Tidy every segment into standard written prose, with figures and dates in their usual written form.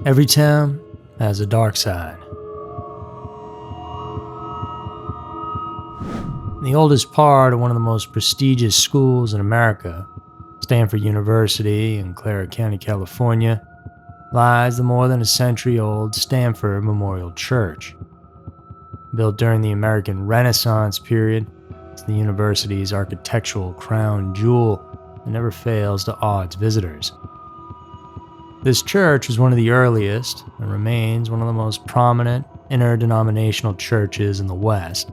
Every town has a dark side. The oldest part of one of the most prestigious schools in America, Stanford University in Clara County, California, lies the more than a century-old Stanford Memorial Church. Built during the American Renaissance period, it's the university's architectural crown jewel that never fails to awe its visitors. This church was one of the earliest and remains one of the most prominent interdenominational churches in the West.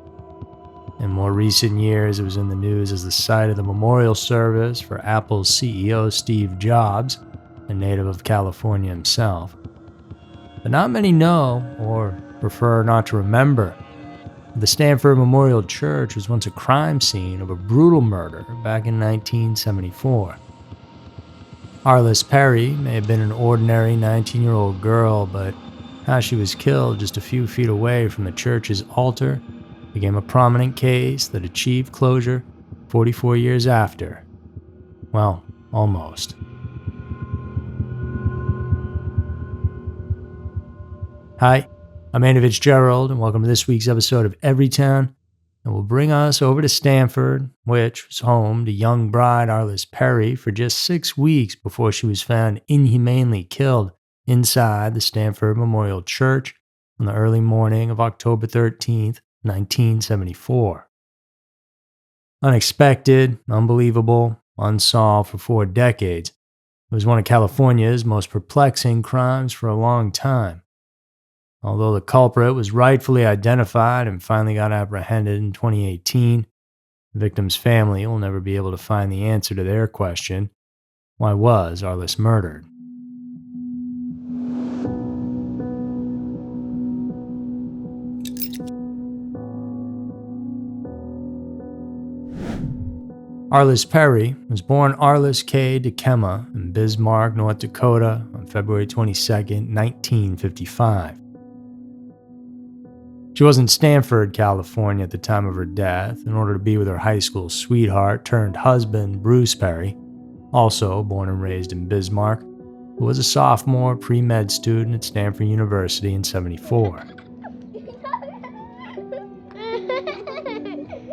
In more recent years, it was in the news as the site of the memorial service for Apple's CEO Steve Jobs, a native of California himself. But not many know, or prefer not to remember, that the Stanford Memorial Church was once a crime scene of a brutal murder back in 1974. Arlis Perry may have been an ordinary 19-year-old girl, but how she was killed just a few feet away from the church's altar became a prominent case that achieved closure 44 years after. Well, almost. Hi, I'm Andy Fitzgerald, and welcome to this week's episode of Everytown, and will bring us over to Stanford, which was home to young bride Arlis Perry for just 6 weeks before she was found inhumanely killed inside the Stanford Memorial Church on the early morning of October 13th, 1974. Unexpected, unbelievable, unsolved for 4 decades, it was one of California's most perplexing crimes for a long time. Although the culprit was rightfully identified and finally got apprehended in 2018, the victim's family will never be able to find the answer to their question: why was Arlis murdered? Arlis Perry was born Arlis K. Dakota in Bismarck, North Dakota on February 22, 1955. She was in Stanford, California at the time of her death in order to be with her high school sweetheart turned husband, Bruce Perry, also born and raised in Bismarck, who was a sophomore pre-med student at Stanford University in '74.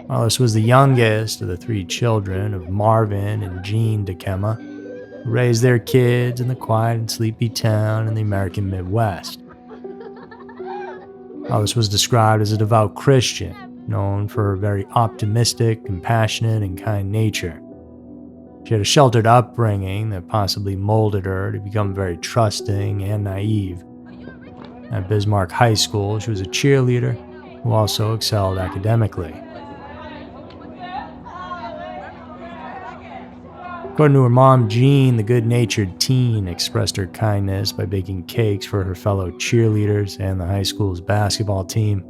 Arlis was the youngest of the 3 children of Marvin and Jean Dakota, who raised their kids in the quiet and sleepy town in the American Midwest. Arlis was described as a devout Christian, known for her very optimistic, compassionate, and kind nature. She had a sheltered upbringing that possibly molded her to become very trusting and naive. At Bismarck High School, she was a cheerleader who also excelled academically. According to her mom, Jean, the good-natured teen expressed her kindness by baking cakes for her fellow cheerleaders and the high school's basketball team.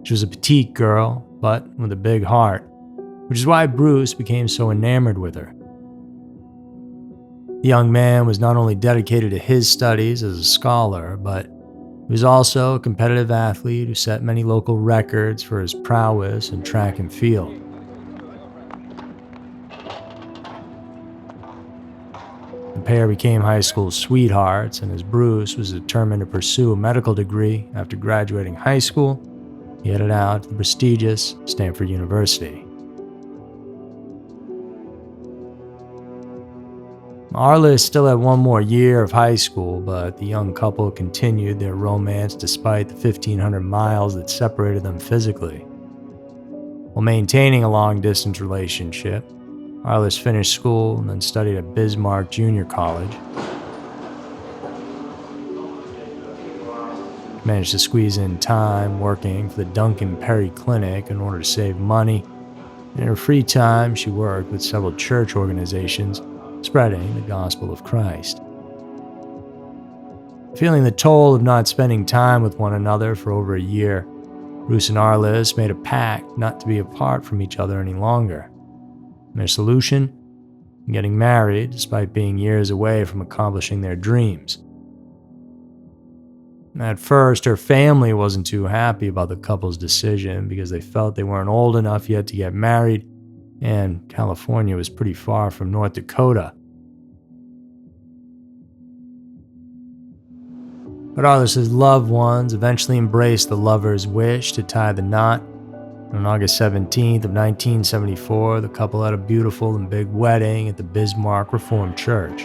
She was a petite girl, but with a big heart, which is why Bruce became so enamored with her. The young man was not only dedicated to his studies as a scholar, but he was also a competitive athlete who set many local records for his prowess in track and field. The pair became high school sweethearts, and as Bruce was determined to pursue a medical degree after graduating high school, he headed out to the prestigious Stanford University. Arlis still had 1 more year of high school, but the young couple continued their romance despite the 1,500 miles that separated them physically. While maintaining a long-distance relationship, Arlis finished school and then studied at Bismarck Junior College. Managed to squeeze in time working for the Duncan Perry Clinic in order to save money. And in her free time, she worked with several church organizations spreading the gospel of Christ. Feeling the toll of not spending time with one another for over a year, Bruce and Arlis made a pact not to be apart from each other any longer. Their solution? Getting married despite being years away from accomplishing their dreams. At first, her family wasn't too happy about the couple's decision because they felt they weren't old enough yet to get married, and California was pretty far from North Dakota. But Arlis' loved ones eventually embraced the lover's wish to tie the knot. On August 17th of 1974, the couple had a beautiful and big wedding at the Bismarck Reformed Church.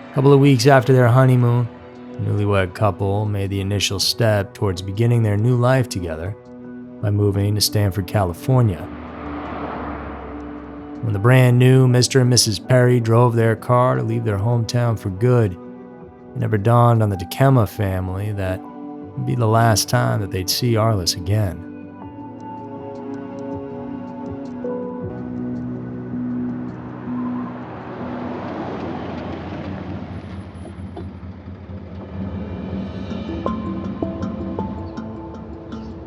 A couple of weeks after their honeymoon, the newlywed couple made the initial step towards beginning their new life together by moving to Stanford, California. When the brand new Mr. and Mrs. Perry drove their car to leave their hometown for good, it never dawned on the Dakota family that it would be the last time that they'd see Arlis again.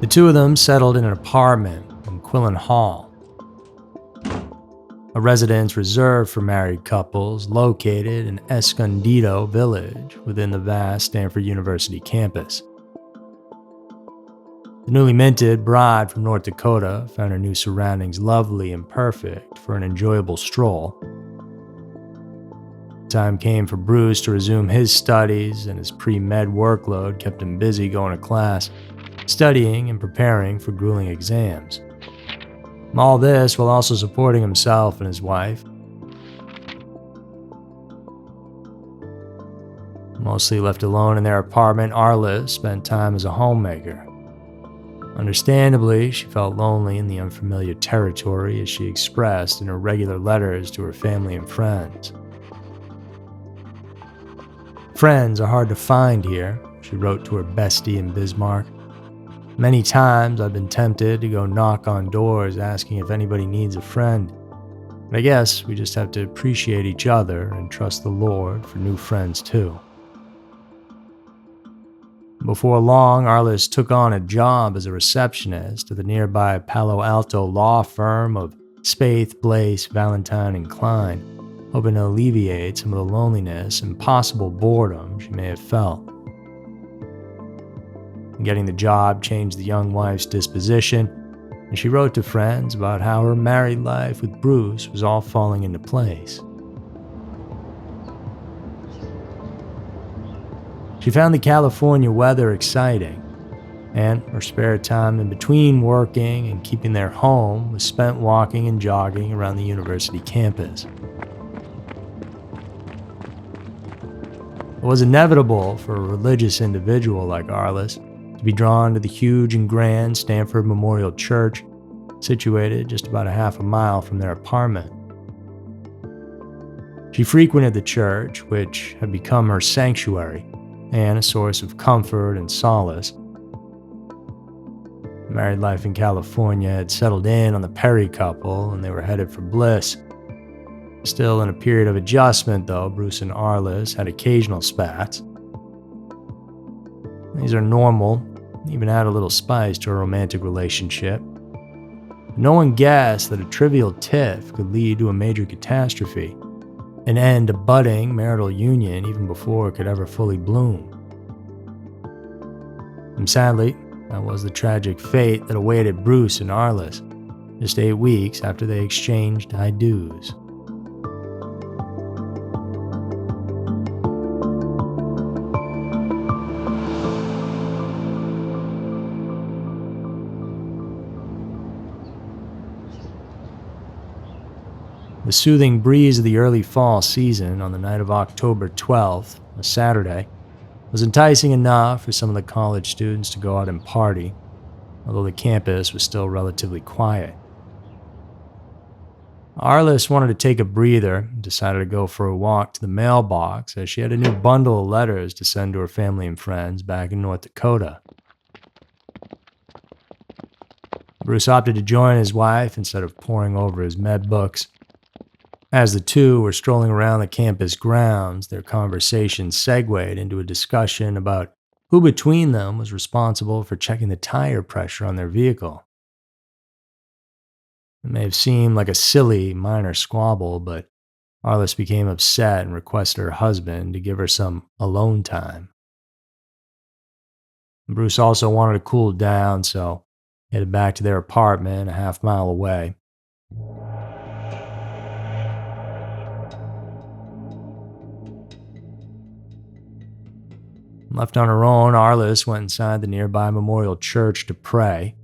The two of them settled in an apartment in Quillen Hall, a residence reserved for married couples located in Escondido Village within the vast Stanford University campus. The newly minted bride from North Dakota found her new surroundings lovely and perfect for an enjoyable stroll. Time came for Bruce to resume his studies, and his pre-med workload kept him busy going to class, studying and preparing for grueling exams. All this while also supporting himself and his wife. Mostly left alone in their apartment, Arlis spent time as a homemaker. Understandably, she felt lonely in the unfamiliar territory, as she expressed in her regular letters to her family and friends. "Friends are hard to find here," she wrote to her bestie in Bismarck. "Many times I've been tempted to go knock on doors asking if anybody needs a friend. But I guess we just have to appreciate each other and trust the Lord for new friends too." Before long, Arlis took on a job as a receptionist at the nearby Palo Alto law firm of Spaeth, Blaise, Valentine, and Klein, hoping to alleviate some of the loneliness and possible boredom she may have felt. Getting the job changed the young wife's disposition, and she wrote to friends about how her married life with Bruce was all falling into place. She found the California weather exciting, and her spare time in between working and keeping their home was spent walking and jogging around the university campus. It was inevitable for a religious individual like Arlis to be drawn to the huge and grand Stanford Memorial Church, situated just about a half a mile from their apartment. She frequented the church, which had become her sanctuary and a source of comfort and solace. Married life in California had settled in on the Perry couple, and they were headed for bliss. Still in a period of adjustment, though, Bruce and Arlis had occasional spats. These are normal, even add a little spice to a romantic relationship. No one guessed that a trivial tiff could lead to a major catastrophe, and end a budding marital union even before it could ever fully bloom. And sadly, that was the tragic fate that awaited Bruce and Arlis, just 8 weeks after they exchanged I-do's. The soothing breeze of the early fall season on the night of October 12th, a Saturday, was enticing enough for some of the college students to go out and party, although the campus was still relatively quiet. Arlis wanted to take a breather and decided to go for a walk to the mailbox, as she had a new bundle of letters to send to her family and friends back in North Dakota. Bruce opted to join his wife instead of poring over his med books. As the two were strolling around the campus grounds, their conversation segued into a discussion about who between them was responsible for checking the tire pressure on their vehicle. It may have seemed like a silly, minor squabble, but Arlis became upset and requested her husband to give her some alone time. Bruce also wanted to cool down, so he headed back to their apartment a half mile away. Left on her own, Arlis went inside the nearby memorial church to pray.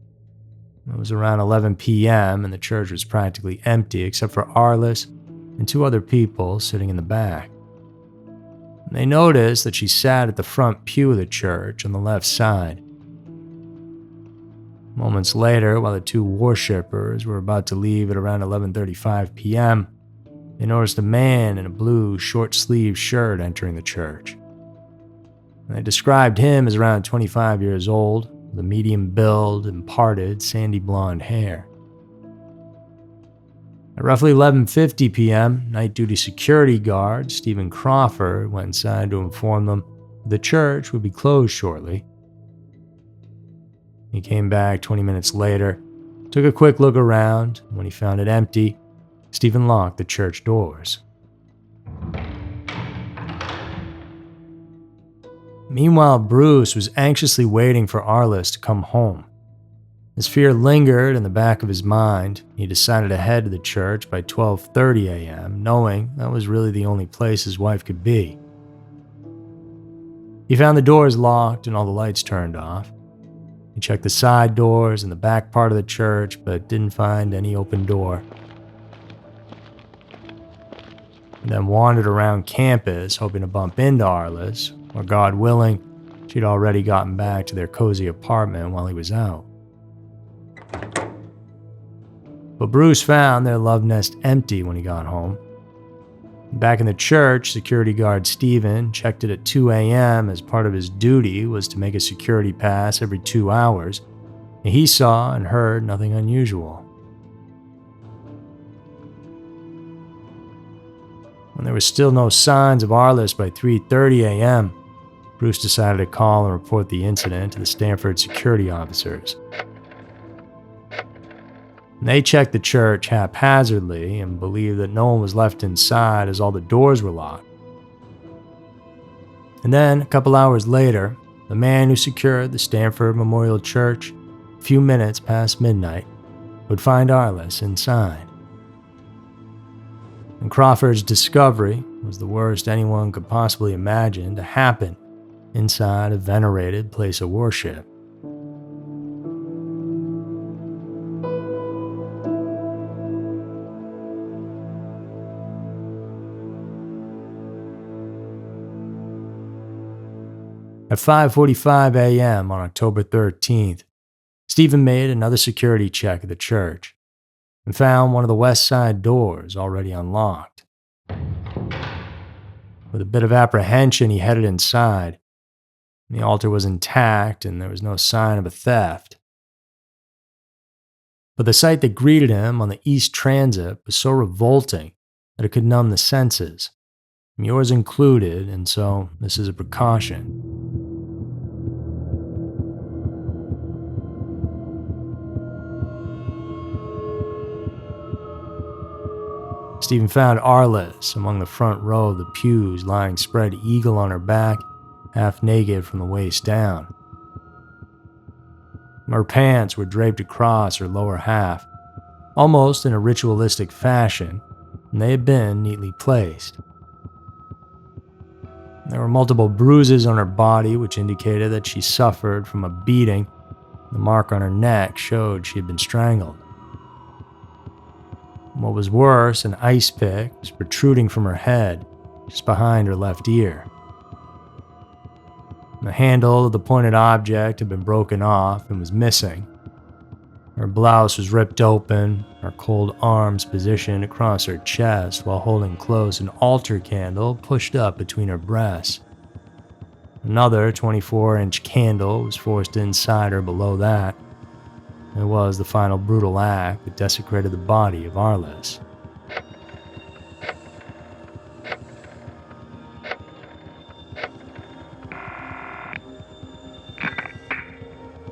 It was around 11 p.m., and the church was practically empty except for Arlis and two other people sitting in the back. They noticed that she sat at the front pew of the church on the left side. Moments later, while the two worshippers were about to leave at around 11:35 p.m., they noticed a man in a blue short-sleeved shirt entering the church. They described him as around 25 years old, with a medium build and parted, sandy blonde hair. At roughly 11:50 p.m., night duty security guard Stephen Crawford went inside to inform them the church would be closed shortly. He came back 20 minutes later, took a quick look around, and when he found it empty, Stephen locked the church doors. Meanwhile, Bruce was anxiously waiting for Arlis to come home. His fear lingered in the back of his mind. He decided to head to the church by 12:30 a.m., knowing that was really the only place his wife could be. He found the doors locked and all the lights turned off. He checked the side doors and the back part of the church, but didn't find any open door. He then wandered around campus, hoping to bump into Arlis, or God willing, she'd already gotten back to their cozy apartment while he was out. But Bruce found their love nest empty when he got home. Back in the church, security guard Stephen checked it at 2 a.m. as part of his duty was to make a security pass every 2 hours, and he saw and heard nothing unusual. When there was still no signs of Arlis by 3:30 a.m., Bruce decided to call and report the incident to the Stanford security officers. They checked the church haphazardly and believed that no one was left inside as all the doors were locked. And then, a couple hours later, the man who secured the Stanford Memorial Church, a few minutes past midnight, would find Arlis inside. And Crawfords Discovery was the worst anyone could possibly imagine to happen inside a venerated place of worship. At 5:45 a.m. on October 13th, Stephen made another security check at the church and found one of the west side doors already unlocked. With a bit of apprehension, he headed inside. The altar was intact and there was no sign of a theft. But the sight that greeted him on the east transit was so revolting that it could numb the senses, yours included, and so this is a precaution. Stephen found Arlis among the front row of the pews, lying spread eagle on her back, half naked from the waist down. Her pants were draped across her lower half, almost in a ritualistic fashion, and they had been neatly placed. There were multiple bruises on her body, which indicated that she suffered from a beating. The mark on her neck showed she had been strangled. What was worse, an ice pick was protruding from her head, just behind her left ear. The handle of the pointed object had been broken off and was missing. Her blouse was ripped open, her cold arms positioned across her chest while holding close an altar candle pushed up between her breasts. Another 24-inch candle was forced inside her below that. It was the final brutal act that desecrated the body of Arlis.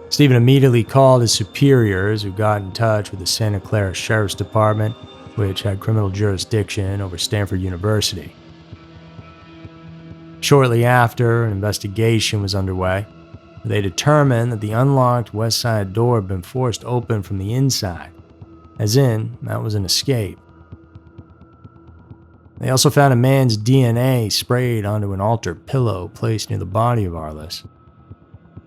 Stephen immediately called his superiors, who got in touch with the Santa Clara Sheriff's Department, which had criminal jurisdiction over Stanford University. Shortly after, an investigation was underway. They determined that the unlocked west side door had been forced open from the inside, as in, that was an escape. They also found a man's DNA sprayed onto an altar pillow placed near the body of Arlis.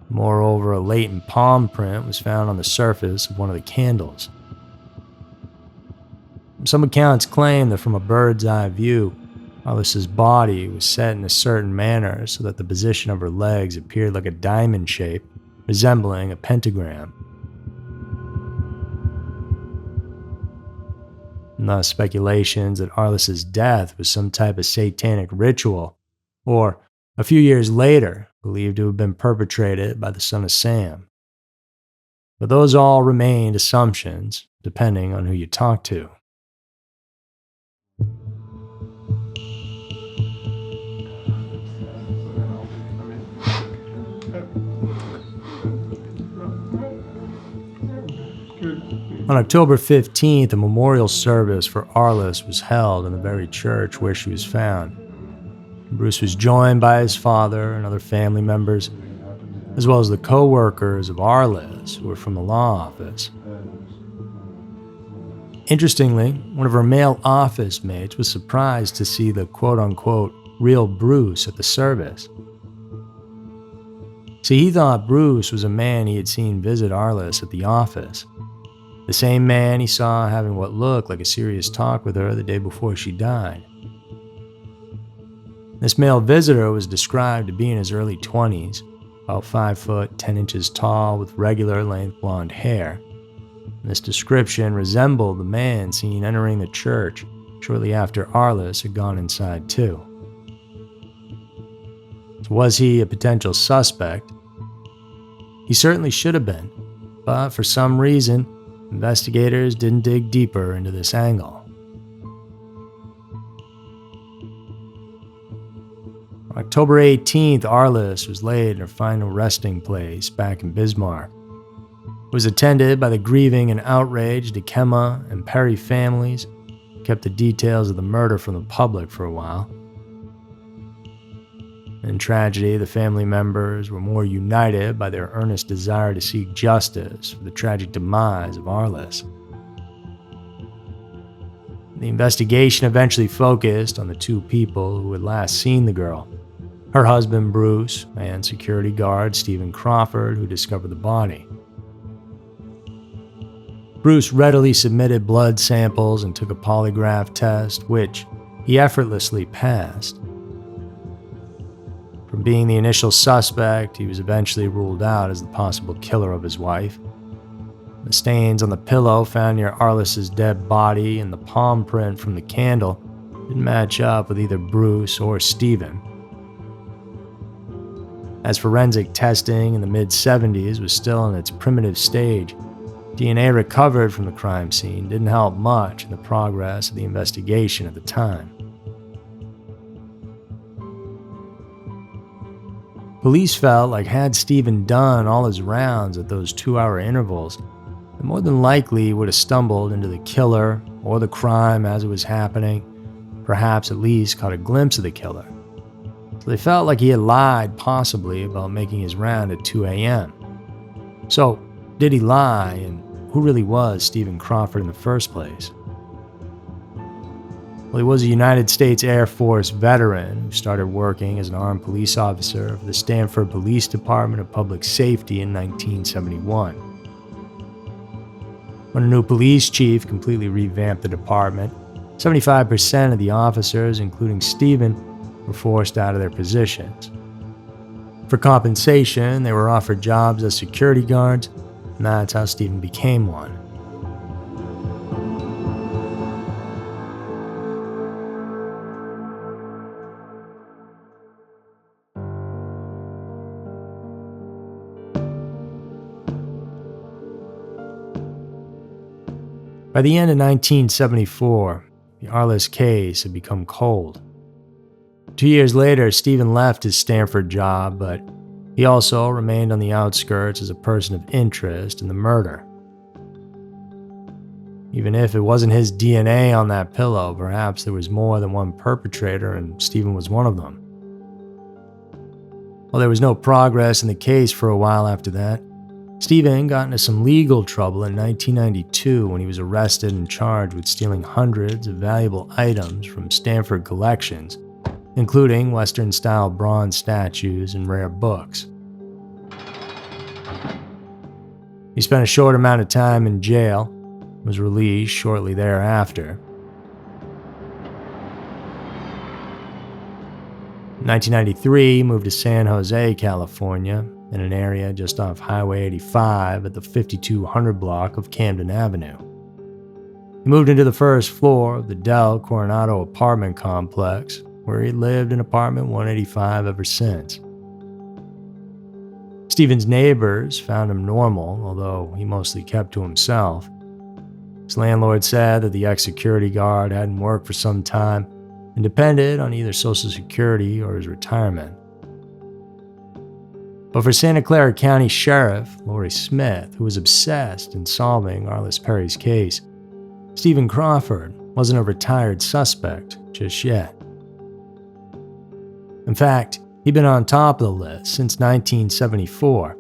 Moreover, a latent palm print was found on the surface of one of the candles. Some accounts claim that from a bird's eye view, Arlis's body was set in a certain manner so that the position of her legs appeared like a diamond shape, resembling a pentagram. And thus speculations that Arlis's death was some type of satanic ritual, or, a few years later, believed to have been perpetrated by the son of Sam. But those all remained assumptions, depending on who you talk to. On October 15th, a memorial service for Arlis was held in the very church where she was found. Bruce was joined by his father and other family members, as well as the co-workers of Arlis who were from the law office. Interestingly, one of her male office mates was surprised to see the quote-unquote real Bruce at the service. See, he thought Bruce was a man he had seen visit Arlis at the office. The same man he saw having what looked like a serious talk with her the day before she died. This male visitor was described to be in his early 20s, about 5 foot 10 inches tall with regular length blonde hair. This description resembled the man seen entering the church shortly after Arlis had gone inside too. So was he a potential suspect? He certainly should have been, but for some reason, investigators didn't dig deeper into this angle. On October 18th, Arlis was laid in her final resting place back in Bismarck. It was attended by the grieving and outraged Dakota and Perry families, who kept the details of the murder from the public for a while. In tragedy, the family members were more united by their earnest desire to seek justice for the tragic demise of Arlis. The investigation eventually focused on the two people who had last seen the girl, her husband Bruce and security guard Stephen Crawford, who discovered the body. Bruce readily submitted blood samples and took a polygraph test, which he effortlessly passed. From being the initial suspect, he was eventually ruled out as the possible killer of his wife. The stains on the pillow found near Arlis's dead body and the palm print from the candle didn't match up with either Bruce or Stephen. As forensic testing in the mid-70s was still in its primitive stage, DNA recovered from the crime scene didn't help much in the progress of the investigation at the time. Police felt like had Stephen done all his rounds at those 2-hour intervals, then more than likely he would have stumbled into the killer or the crime as it was happening, perhaps at least caught a glimpse of the killer. So they felt like he had lied possibly about making his round at 2 a.m. So, did he lie, and who really was Stephen Crawford in the first place? Well, he was a United States Air Force veteran who started working as an armed police officer for the Stanford Police Department of Public Safety in 1971. When a new police chief completely revamped the department, 75% of the officers, including Stephen, were forced out of their positions. For compensation, they were offered jobs as security guards, and that's how Stephen became one. By the end of 1974, the Arlis case had become cold. 2 years later, Stephen left his Stanford job, but he also remained on the outskirts as a person of interest in the murder. Even if it wasn't his DNA on that pillow, perhaps there was more than one perpetrator and Stephen was one of them. While there was no progress in the case for a while after that, Stephen got into some legal trouble in 1992 when he was arrested and charged with stealing hundreds of valuable items from Stanford collections, including Western-style bronze statues and rare books. He spent a short amount of time in jail, was released shortly thereafter. In 1993, he moved to San Jose, California, in an area just off Highway 85 at the 5200 block of Camden Avenue. He moved into the first floor of the Del Coronado apartment complex, where he lived in apartment 185 ever since. Stephen's neighbors found him normal, although he mostly kept to himself. His landlord said that the ex-security guard hadn't worked for some time and depended on either Social Security or his retirement. But for Santa Clara County Sheriff Lori Smith, who was obsessed in solving Arlis Perry's case, Stephen Crawford wasn't a retired suspect just yet. In fact, he'd been on top of the list since 1974.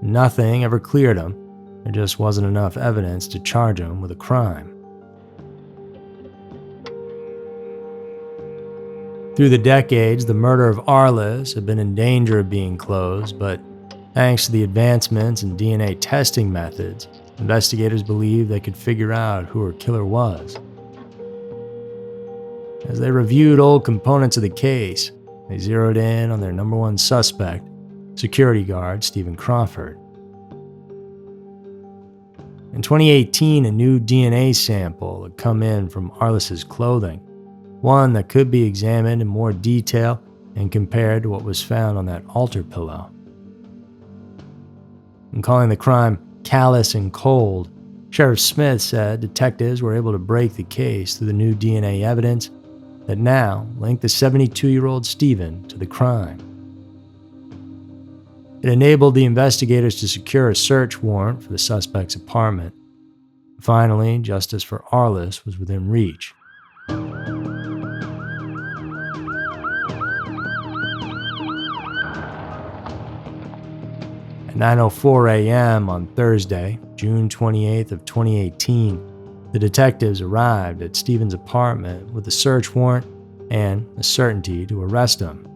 Nothing ever cleared him. There just wasn't enough evidence to charge him with a crime. Through the decades, the murder of Arlis had been in danger of being closed, but thanks to the advancements in DNA testing methods, investigators believed they could figure out who her killer was. As they reviewed old components of the case, they zeroed in on their number one suspect, security guard Stephen Crawford. In 2018, a new DNA sample had come in from Arlis's clothing, one that could be examined in more detail and compared to what was found on that altar pillow. In calling the crime callous and cold, Sheriff Smith said detectives were able to break the case through the new DNA evidence that now linked the 72-year-old Stephen to the crime. It enabled the investigators to secure a search warrant for the suspect's apartment. Finally, justice for Arlis was within reach. At 9:04 a.m. on Thursday, June 28th of 2018, the detectives arrived at Stephen's apartment with a search warrant and a certainty to arrest him.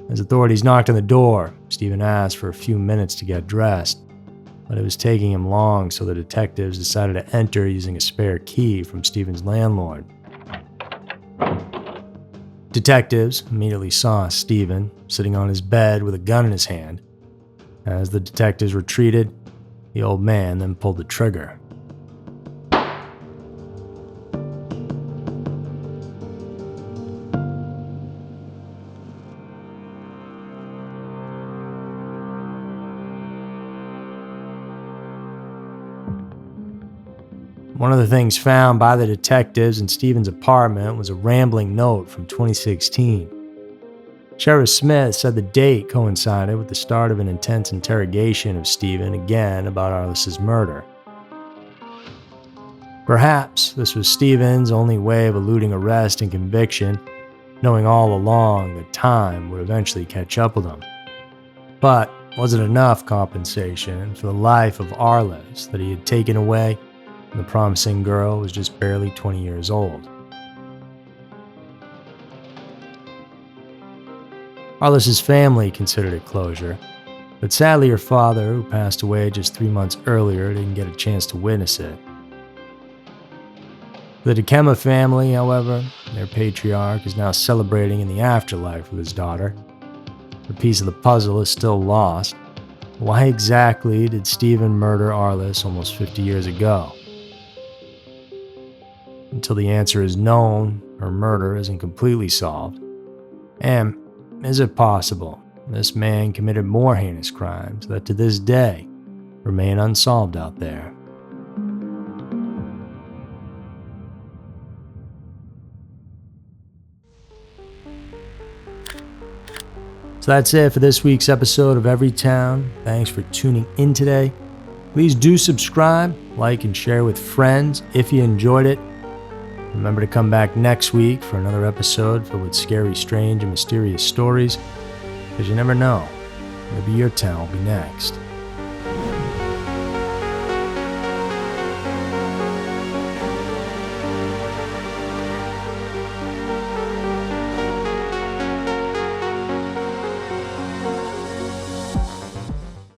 As authorities knocked on the door, Stephen asked for a few minutes to get dressed, but it was taking him long, so the detectives decided to enter using a spare key from Stephen's landlord. Detectives immediately saw Stephen sitting on his bed with a gun in his hand. As the detectives retreated, the old man then pulled the trigger. One of the things found by the detectives in Stephen's apartment was a rambling note from 2016. Sheriff Smith said the date coincided with the start of an intense interrogation of Stephen again about Arlis's murder. Perhaps this was Stephen's only way of eluding arrest and conviction, knowing all along that time would eventually catch up with him. But was it enough compensation for the life of Arlis that he had taken away? The promising girl was just barely 20 years old. Arlis's family considered it closure, but sadly her father, who passed away just 3 months earlier, didn't get a chance to witness it. The Dakota family, however, their patriarch is now celebrating in the afterlife with his daughter. The piece of the puzzle is still lost. Why exactly did Stephen murder Arlis almost 50 years ago? Until the answer is known, her murder isn't completely solved. And is it possible this man committed more heinous crimes that to this day remain unsolved out there? So that's it for this week's episode of Everytown. Thanks for tuning in today. Please do subscribe, like, and share with friends if you enjoyed it. Remember to come back next week for another episode filled with scary, strange, and mysterious stories, because you never know Maybe your town will be next.